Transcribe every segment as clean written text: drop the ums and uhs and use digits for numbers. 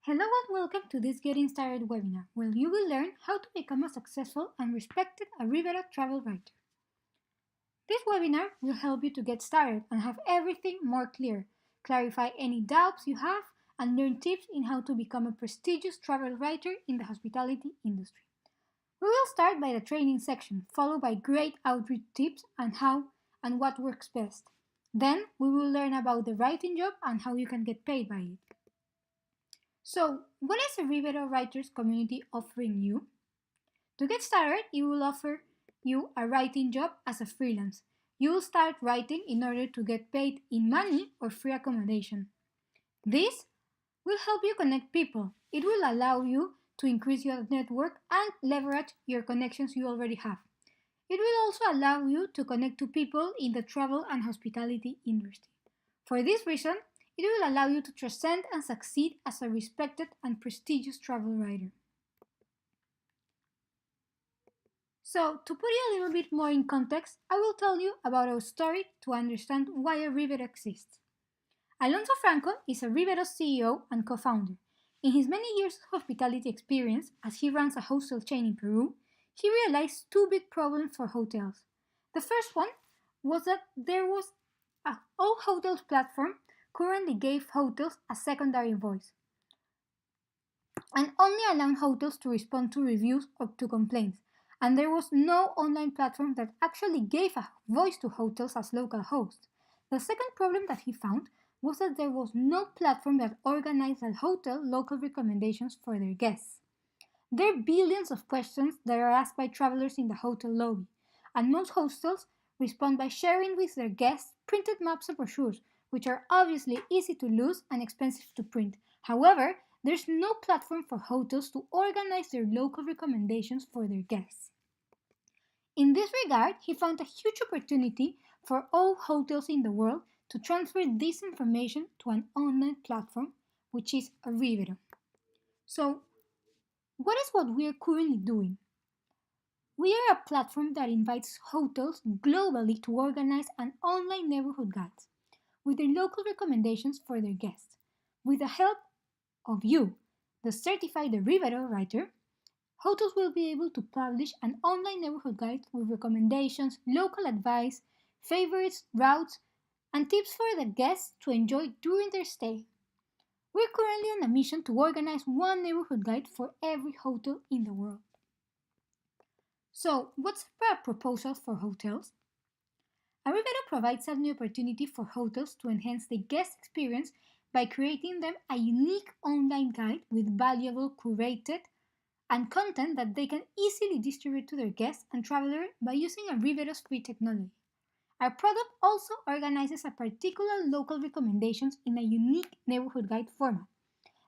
Hello and welcome to this Getting Started webinar, where you will learn how to become a successful and respected Arrivedo travel writer. This webinar will help you to get started and have everything more clear, clarify any doubts you have, and learn tips in how to become a prestigious travel writer in the hospitality industry. We will start by the training section, followed by great outreach tips and how and what works best. Then we will learn about the writing job and how you can get paid by it. So, what is Arrivedo Writers community offering you? To get started, it will offer you a writing job as a freelance. You will start writing in order to get paid in money or free accommodation. This will help you connect people. It will allow you to increase your network and leverage your connections you already have. It will also allow you to connect to people in the travel and hospitality industry. For this reason, it will allow you to transcend and succeed as a respected and prestigious travel writer. So, to put you a little bit more in context, I will tell you about our story to understand why Arrivedo exists. Alonso Franco is Arrivedo's CEO and co-founder. In his many years of hospitality experience, as he runs a hostel chain in Peru, he realized two big problems for hotels. The first one was that there was an all hotels platform currently gave hotels a secondary voice and only allowed hotels to respond to reviews or to complaints, and there was no online platform that actually gave a voice to hotels as local hosts. The second problem that he found was that there was no platform that organized a hotel local recommendations for their guests. There are billions of questions that are asked by travelers in the hotel lobby, and most hostels respond by sharing with their guests printed maps and brochures, which are obviously easy to lose and expensive to print. However, there's no platform for hotels to organize their local recommendations for their guests. In this regard, he found a huge opportunity for all hotels in the world to transfer this information to an online platform, which is Arrivedo. So, what is what we are currently doing? We are a platform that invites hotels globally to organize an online neighborhood guide with their local recommendations for their guests. With the help of you, the certified Arrivedo writer, hotels will be able to publish an online neighborhood guide with recommendations, local advice, favorites, routes, and tips for the guests to enjoy during their stay. We're currently on a mission to organize one neighborhood guide for every hotel in the world. So, what's our proposal for hotels? Arrivedo provides a new opportunity for hotels to enhance the guest experience by creating them a unique online guide with valuable, curated, and content that they can easily distribute to their guests and travelers by using Arrivedo's free technology. Our product also organizes a particular local recommendations in a unique neighborhood guide format.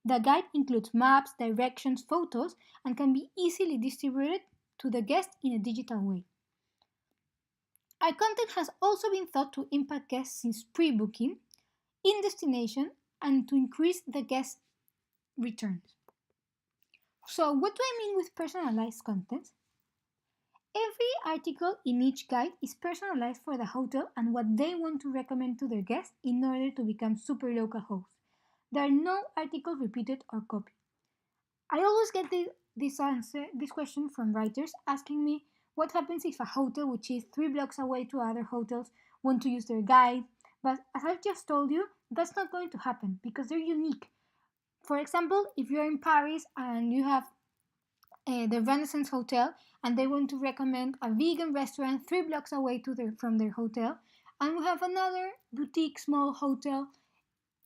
The guide includes maps, directions, photos, and can be easily distributed to the guest in a digital way. Our content has also been thought to impact guests since pre-booking, in destination, and to increase the guest returns. So, what do I mean with personalized content? Every article in each guide is personalized for the hotel and what they want to recommend to their guests in order to become super local hosts. There are no articles repeated or copied. I always get this question from writers asking me what happens if a hotel which is 3 blocks away to other hotels want to use their guide. But as I've just told you, that's not going to happen because they're unique. For example, if you're in Paris and you have the Renaissance Hotel and they want to recommend a vegan restaurant 3 blocks away from their hotel, and we have another boutique small hotel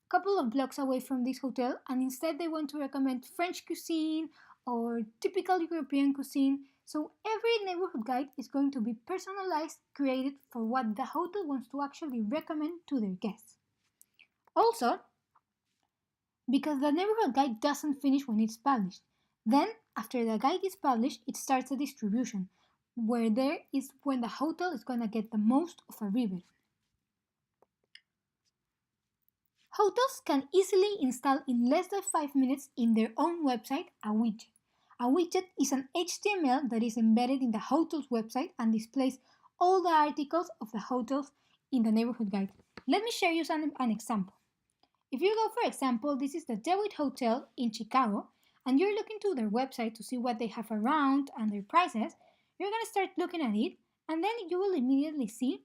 couple of blocks away from this hotel, and instead they want to recommend French cuisine or typical European cuisine. So every neighborhood guide is going to be personalized, created for what the hotel wants to actually recommend to their guests. Also, because the neighborhood guide doesn't finish when it's published. Then, after the guide is published, it starts a distribution, where there is when the hotel is going to get the most of Arrivedo. Hotels can easily install in less than 5 minutes in their own website a widget. A widget is an HTML that is embedded in the hotel's website and displays all the articles of the hotels in the neighborhood guide. Let me share you an example. If you go, for example, this is the DeWitt Hotel in Chicago, and you're looking to their website to see what they have around and their prices, you're going to start looking at it, and then you will immediately see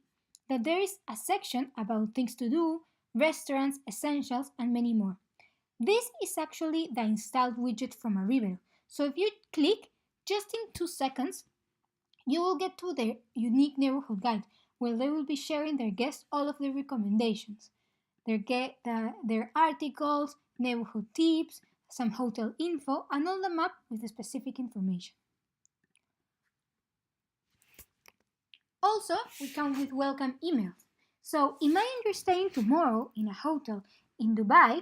that there is a section about things to do, restaurants, essentials, and many more. This is actually the installed widget from Arrivedo. So if you click, just in 2 seconds, you will get to their unique neighborhood guide, where they will be sharing their guests all of their recommendations, their articles, neighborhood tips, some hotel info, and all the map with the specific information. Also, we come with welcome emails. So imagine you're staying tomorrow in a hotel in Dubai,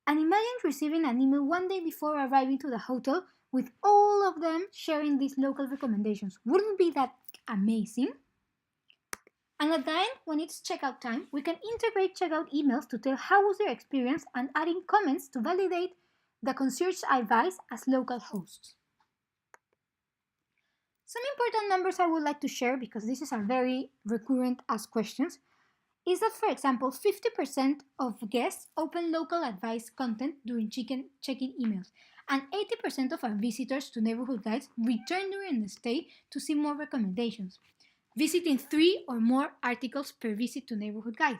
and imagine receiving an email one day before arriving to the hotel with all of them sharing these local recommendations. Wouldn't be that amazing? And at the end, when it's checkout time, we can integrate checkout emails to tell how was their experience and adding comments to validate the concierge advice as local hosts. Some important numbers I would like to share, because this is a very recurrent asked questions, is that, for example, 50% of guests open local advice content during check-in emails, and 80% of our visitors to neighborhood guides return during the stay to see more recommendations, visiting 3 or more articles per visit to neighborhood guide.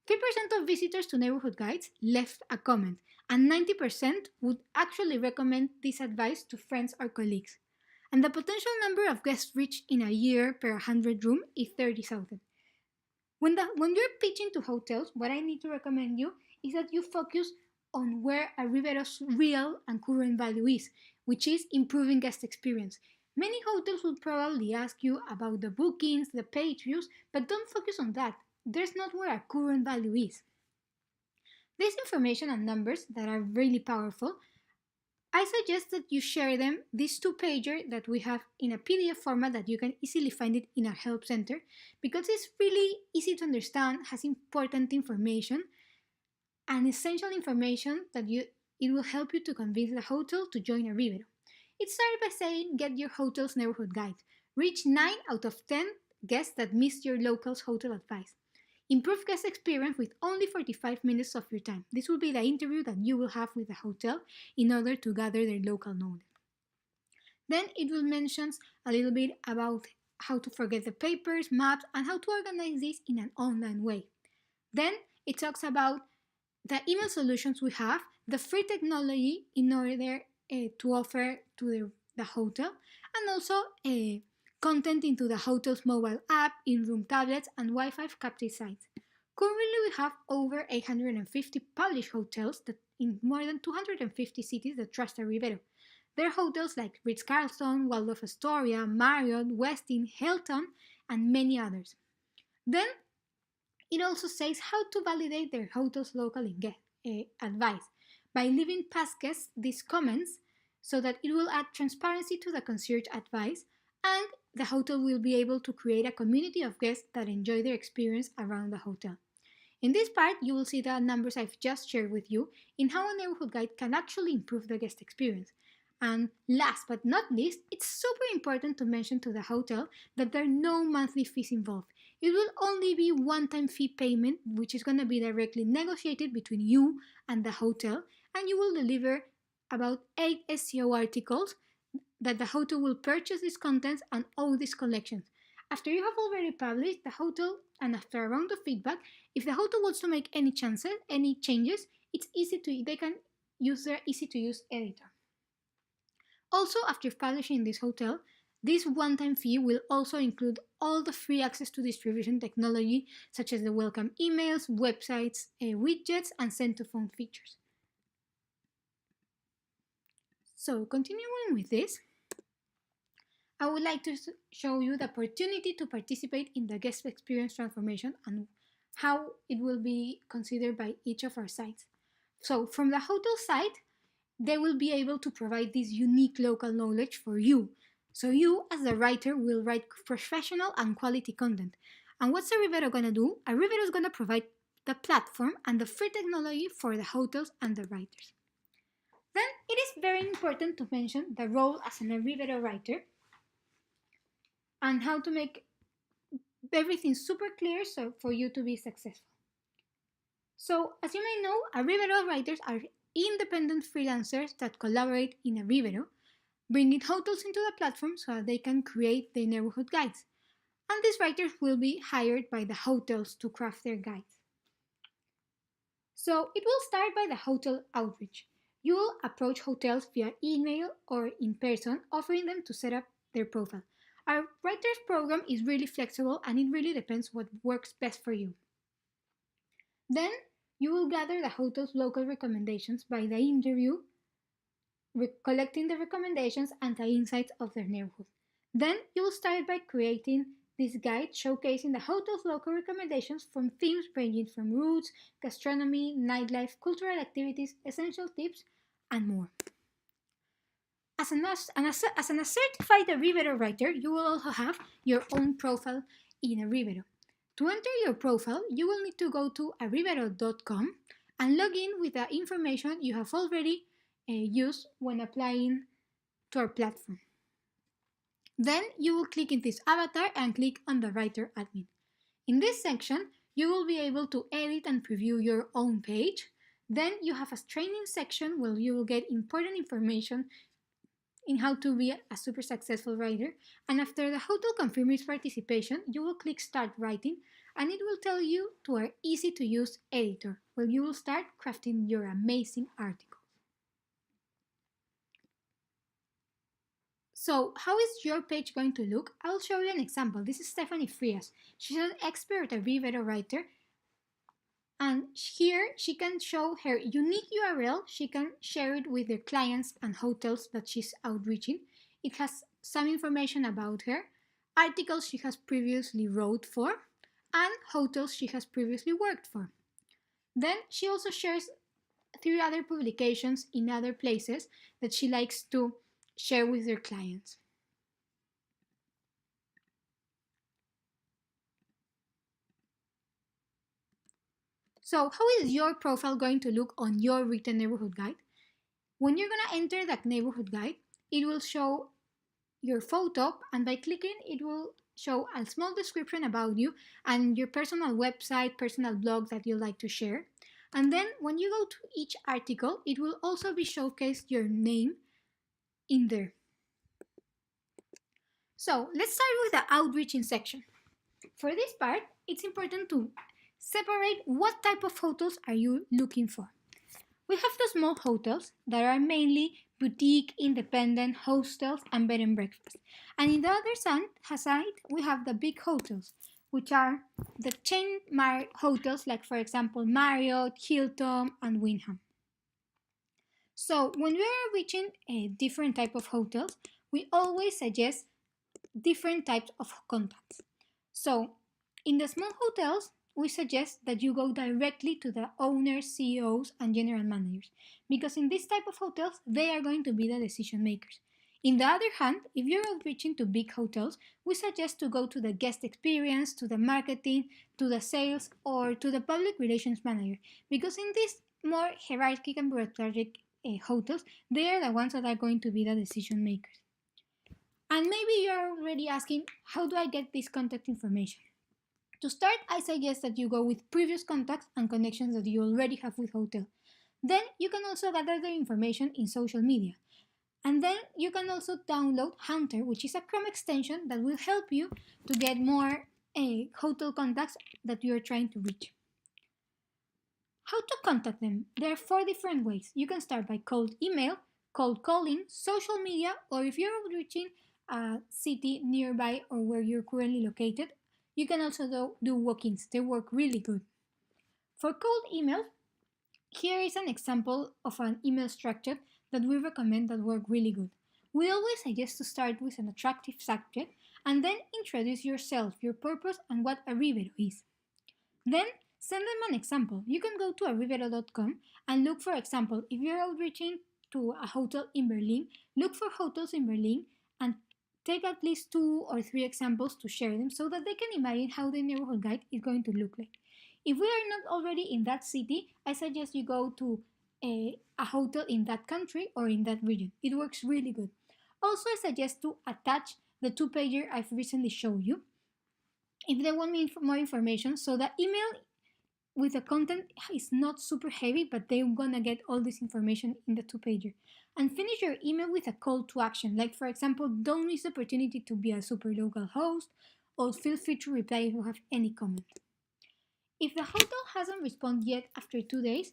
3% of visitors to neighborhood guides left a comment, and 90% would actually recommend this advice to friends or colleagues. And the potential number of guests reached in a year per 100 room is 30,000. When you're pitching to hotels, what I need to recommend you is that you focus on where Arrivedo's real and current value is, which is improving guest experience. Many hotels will probably ask you about the bookings, the page views, but don't focus on that. There's not where our current value is. This information and numbers that are really powerful, I suggest that you share them, this 2-pager that we have in a PDF format that you can easily find it in our help center, because it's really easy to understand, has important information, and essential information that it will help you to convince the hotel to join Arrivedo. It started by saying, get your hotel's neighborhood guide. Reach 9 out of 10 guests that missed your local's hotel advice. Improve guest experience with only 45 minutes of your time. This will be the interview that you will have with the hotel in order to gather their local knowledge. Then it will mention a little bit about how to forget the papers, maps, and how to organize this in an online way. Then it talks about the email solutions we have, the free technology in order to offer to the hotel, and also content into the hotel's mobile app, in-room tablets, and Wi-Fi captive sites. Currently, we have over 850 published hotels that in more than 250 cities that trust Arrivedo. There are hotels like Ritz-Carlton, Waldorf Astoria, Marriott, Westin, Hilton, and many others. Then, it also says how to validate their hotel's local advice by leaving past guests these comments so that it will add transparency to the concierge advice, and the hotel will be able to create a community of guests that enjoy their experience around the hotel. In this part, you will see the numbers I've just shared with you in how a neighborhood guide can actually improve the guest experience. And last but not least, it's super important to mention to the hotel that there are no monthly fees involved. It will only be one-time fee payment, which is going to be directly negotiated between you and the hotel, and you will deliver about 8 SEO articles that the hotel will purchase these contents and own these collections. After you have already published the hotel, and after a round of feedback, if the hotel wants to make any changes, they can use their easy-to-use editor. Also, after publishing this hotel, this one-time fee will also include all the free access to distribution technology, such as the welcome emails, websites, widgets, and send-to-phone features. So, continuing with this, I would like to show you the opportunity to participate in the guest experience transformation and how it will be considered by each of our sites. So, from the hotel side, they will be able to provide this unique local knowledge for you. So you, as the writer, will write professional and quality content. And what's Arrivedo going to do? Arrivedo is going to provide the platform and the free technology for the hotels and the writers. Then it is very important to mention the role as an Arrivedo writer and how to make everything super clear so for you to be successful. So, as you may know, Arrivedo writers are independent freelancers that collaborate in Arrivedo, bringing hotels into the platform so that they can create their neighborhood guides. And these writers will be hired by the hotels to craft their guides. So, it will start by the hotel outreach. You will approach hotels via email or in person, offering them to set up their profile. Our writers program is really flexible and it really depends what works best for you. Then you will gather the hotel's local recommendations by the interview, collecting the recommendations and the insights of their neighborhood. Then you will start by creating this guide showcasing the hotel's local recommendations from themes ranging from routes, gastronomy, nightlife, cultural activities, essential tips, and more. As a certified Arrivedo writer, you will also have your own profile in Arrivedo. To enter your profile, you will need to go to arrivedo.com and log in with the information you have already used when applying to our platform. Then you will click in this avatar and click on the Writer Admin. In this section, you will be able to edit and preview your own page. Then you have a training section where you will get important information in how to be a super successful writer. And after the hotel confirms its participation, you will click Start Writing and it will tell you to our easy to use editor where you will start crafting your amazing articles. So, how is your page going to look? I'll show you an example. This is Stephanie Frias. She's an expert Arrivedo writer. And here she can show her unique URL. She can share it with the clients and hotels that she's outreaching. It has some information about her, articles she has previously wrote for, and hotels she has previously worked for. Then she also shares 3 other publications in other places that she likes to share with their clients. So, how is your profile going to look on your written neighborhood guide? When you're going to enter that neighborhood guide, it will show your photo, and by clicking, it will show a small description about you and your personal website, personal blog that you like to share. And then when you go to each article, it will also be showcased your name in there. So let's start with the outreaching section. For this part, it's important to separate what type of hotels are you looking for. We have the small hotels that are mainly boutique, independent hostels and bed and breakfast. And in the other side, we have the big hotels, which are the chain hotels like, for example, Marriott, Hilton, and Wyndham. So when we are reaching a different type of hotels, we always suggest different types of contacts. So in the small hotels, we suggest that you go directly to the owners, CEOs, and general managers, because in this type of hotels, they are going to be the decision makers. In the other hand, if you're outreaching to big hotels, we suggest to go to the guest experience, to the marketing, to the sales, or to the public relations manager, because in these more hierarchical and bureaucratic hotels, they are the ones that are going to be the decision makers. And maybe you're already asking, how do I get this contact information? To start, I suggest that you go with previous contacts and connections that you already have with hotel. Then you can also gather the information in social media. And then you can also download Hunter, which is a Chrome extension that will help you to get more hotel contacts that you are trying to reach. How to contact them? There are 4 different ways. You can start by cold email, cold calling, social media, or if you're reaching a city nearby or where you're currently located, you can also do walk-ins. They work really good. For cold email, here is an example of an email structure that we recommend that work really good. We always suggest to start with an attractive subject and then introduce yourself, your purpose, and what Arrivedo is. Then send them an example. You can go to arrivedo.com and look, for example, if you're outreaching to a hotel in Berlin, look for hotels in Berlin and take at least 2 or 3 examples to share them so that they can imagine how the neighborhood guide is going to look like. If we are not already in that city, I suggest you go to a hotel in that country or in that region. It works really good. Also, I suggest to attach the 2-pager I've recently showed you if they want more information. So the email with the content is not super heavy, but they're gonna get all this information in the 2-pager. And finish your email with a call to action, like for example, don't miss the opportunity to be a super local host, or feel free to reply if you have any comment. If the hotel hasn't responded yet after 2 days,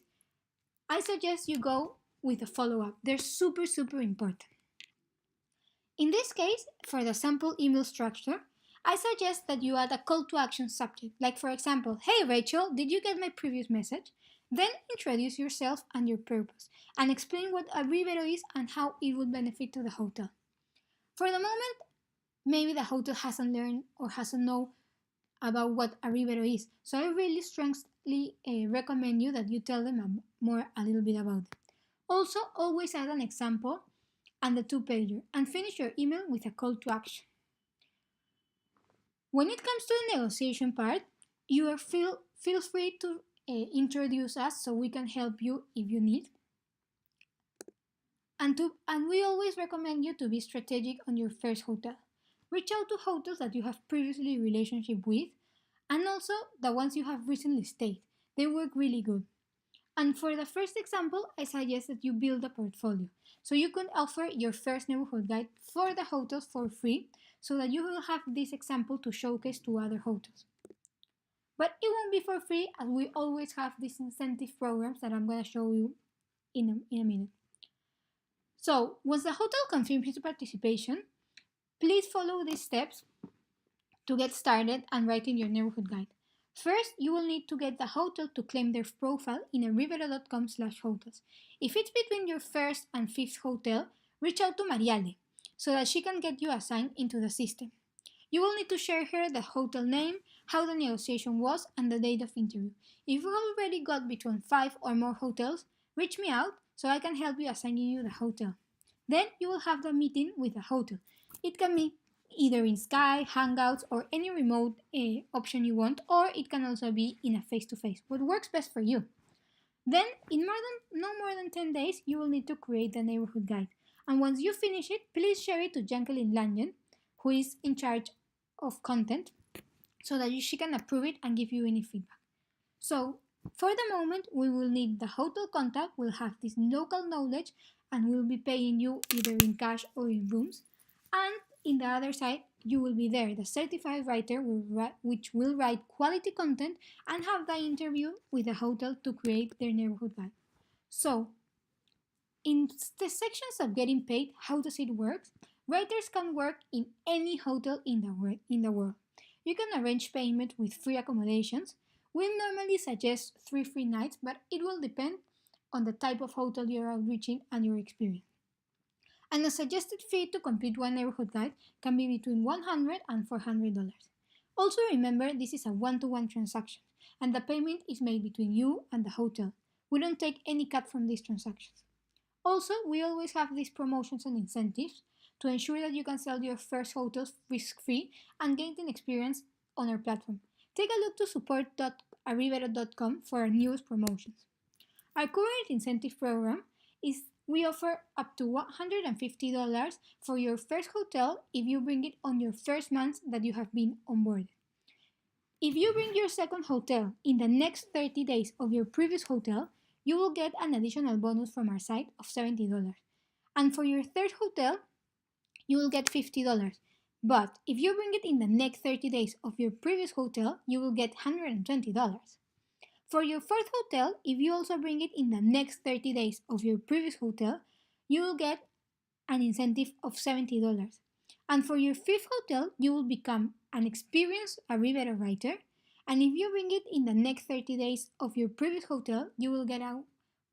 I suggest you go with a follow-up. They're super important. In this case, for the sample email structure, I suggest that you add a call to action subject, like for example, hey Rachel, did you get my previous message? Then introduce yourself and your purpose, and explain what Arrivedo is and how it would benefit to the hotel. For the moment, maybe the hotel hasn't learned or hasn't known about what Arrivedo is, so I really strongly recommend you that you tell them a little bit about it. Also, always add an example and the 2-pager, and finish your email with a call to action. When it comes to the negotiation part, you are feel free to introduce us so we can help you if you need. And we always recommend you to be strategic on your first hotel. Reach out to hotels that you have previously relationship with, and also the ones you have recently stayed. They work really good. And for the first example, I suggest that you build a portfolio. So you can offer your first neighborhood guide for the hotels for free, so that you will have this example to showcase to other hotels. But it won't be for free, as we always have these incentive programs that I'm going to show you in a minute. So once the hotel confirms its participation, please follow these steps to get started and write in your neighborhood guide. First, you will need to get the hotel to claim their profile in arrivedo.com/hotels. If it's between your first and fifth hotel, reach out to Mariale so that she can get you assigned into the system. You will need to share her the hotel name, how the negotiation was, and the date of interview. If you already got between 5 or more hotels, reach me out so I can help you assigning you the hotel. Then you will have the meeting with the hotel. It can be either in Skype, Hangouts, or any remote option you want, or it can also be in a face-to-face, what works best for you. Then, in no more than 10 days, you will need to create the neighborhood guide. And once you finish it, please share it to Jacqueline Langen, who is in charge of content, so that she can approve it and give you any feedback. So, for the moment, we will need the hotel contact, will have this local knowledge, and will be paying you either in cash or in rooms. And in the other side, you will be there, the certified writer, which will write quality content and have the interview with the hotel to create their neighborhood guide. So, in the sections of getting paid, how does it work? Writers can work in any hotel in the world. You can arrange payment with free accommodations. We normally suggest 3 free nights, but it will depend on the type of hotel you're outreaching and your experience. And the suggested fee to complete one neighborhood guide can be between $100 and $400. Also remember, this is a one-to-one transaction, and the payment is made between you and the hotel. We don't take any cut from these transactions. Also, we always have these promotions and incentives to ensure that you can sell your first hotels risk-free and gain an experience on our platform. Take a look to support.arrivedo.com for our newest promotions. Our current incentive program is we offer up to $150 for your first hotel if you bring it on your first month that you have been onboarded. If you bring your second hotel in the next 30 days of your previous hotel, you will get an additional bonus from our site of $70. And for your third hotel, you will get $50. But if you bring it in the next 30 days of your previous hotel, you will get $120. For your fourth hotel, if you also bring it in the next 30 days of your previous hotel, you will get an incentive of $70. And for your fifth hotel, you will become an experienced Arrivedo Writer. And if you bring it in the next 30 days of your previous hotel, you will get a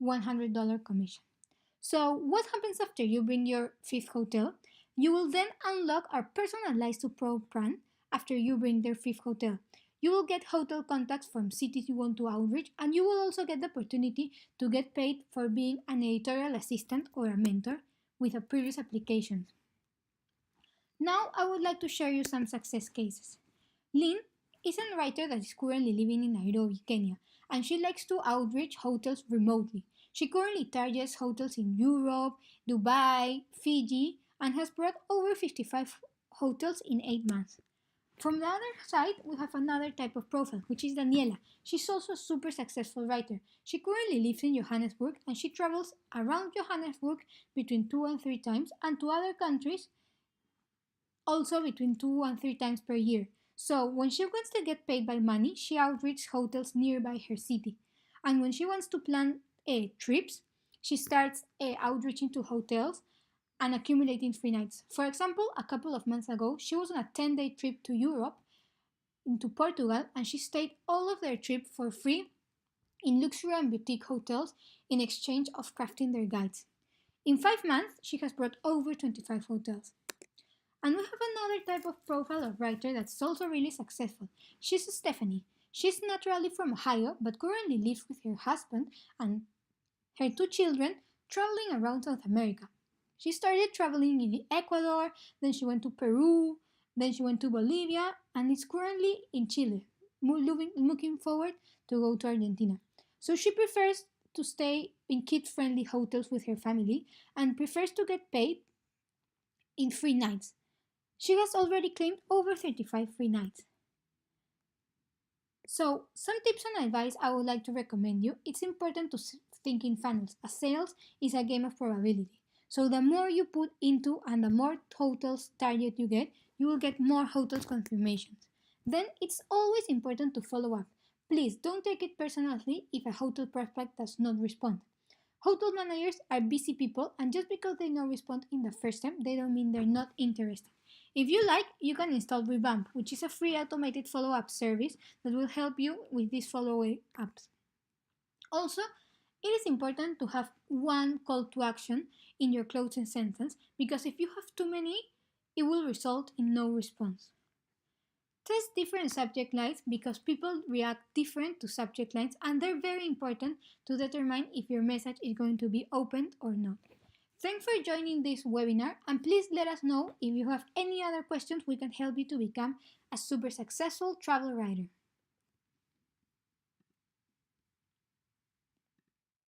$100 commission. So what happens after you bring your fifth hotel? You will then unlock our personalized to pro plan after you bring their fifth hotel. You will get hotel contacts from cities you want to outreach, and you will also get the opportunity to get paid for being an editorial assistant or a mentor with a previous application. Now I would like to share you some success cases. Lynn is a writer that is currently living in Nairobi, Kenya, and she likes to outreach hotels remotely. She currently targets hotels in Europe, Dubai, Fiji, and has brought over 55 hotels in 8 months. From the other side, we have another type of profile, which is Daniela. She's also a super successful writer. She currently lives in Johannesburg and she travels around Johannesburg between 2 and 3 times and to other countries also between 2 and 3 times per year. So when she wants to get paid by money, she outreaches hotels nearby her city. And when she wants to plan trips, she starts outreaching to hotels and accumulating free nights. For example, a couple of months ago, she was on a 10-day trip to Europe, into Portugal, and she stayed all of their trip for free in luxury and boutique hotels in exchange of crafting their guides. In 5 months, she has brought over 25 hotels. And we have another type of profile of writer that's also really successful. She's Stephanie. She's naturally from Ohio, but currently lives with her husband and her 2 children traveling around South America. She started traveling in Ecuador, then she went to Peru, then she went to Bolivia, and is currently in Chile, looking forward to go to Argentina. So she prefers to stay in kid-friendly hotels with her family and prefers to get paid in free nights. She has already claimed over 35 free nights. So, some tips and advice I would like to recommend you. It's important to think in funnels, as sales is a game of probability. So the more you put into and the more hotels target you will get more hotels confirmations. Then it's always important to follow up. Please don't take it personally if a hotel prospect does not respond. Hotel managers are busy people, and just because they don't respond in the first time, they don't mean they're not interested. If you like, you can install Revamp, which is a free automated follow-up service that will help you with these follow-ups. Also, it is important to have one call to action in your closing sentence because if you have too many, it will result in no response. Test different subject lines because people react different to subject lines and they're very important to determine if your message is going to be opened or not. Thanks for joining this webinar and please let us know if you have any other questions we can help you to become a super successful travel writer.